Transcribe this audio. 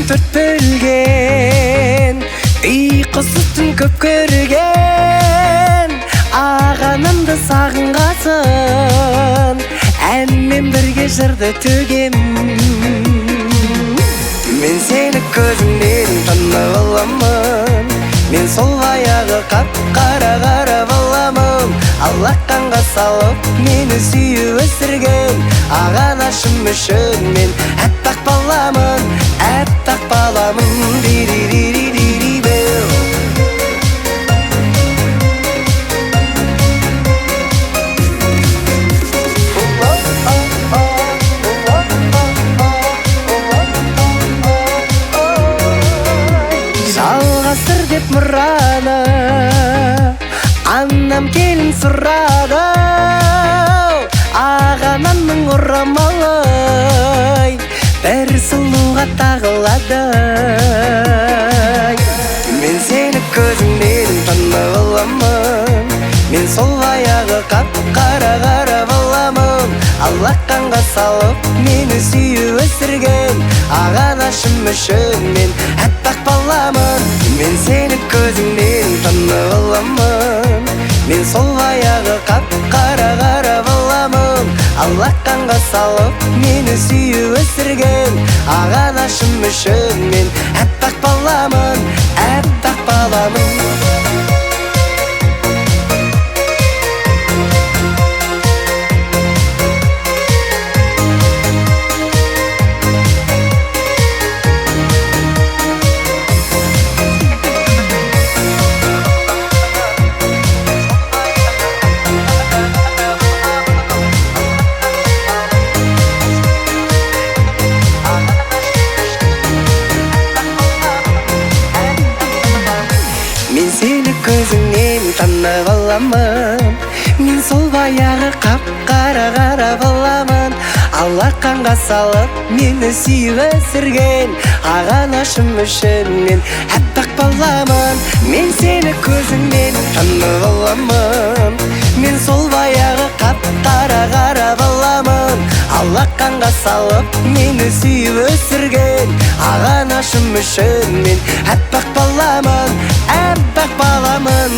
төрт бөлген, ұйқысыздың көп көрген, ағанымды сағынғасын, әнмен бірге жырды төгем. Мен сені көзіңнен танып аламын, мен сол баяғы қап-қара қарап аламын. Алақанға салып мені сүйіп өсірген ағанашым үшін мен әппақ баламын, әппақ баламын. Жалғастыр деп мұраны анам келін сұрады, ағанамның орамалы бір сұлуға тағылады. Мен сені көзіңнен танып аламын, мен сол баяғы қап-қара қарап аламын. Алақанға салып мені сүйіп өсірген ағанашым үшін мен әппақ баламын. Мен сені көзіңнен танып аламын, мен сол баяғы қап-қара қарап аламын. Алақанға салып мені сүйіп өсірген ағанашым үшін мен әппақ баламын, әппақ баламын. Мен сені көзіңнен танып аламын, мен сол баяғы қап-қара қарап аламын. Алақанға салып мені сүйіп өсірген ағанашым үшін мен әппақ баламын. Мен сені көзіңнен танып аламын, мен сол баяғы қап-қара қарап аламын. Алақанға салып мені сүйіп өсірген ағанашым үшін мен әппақ баламын, әппақ баламын.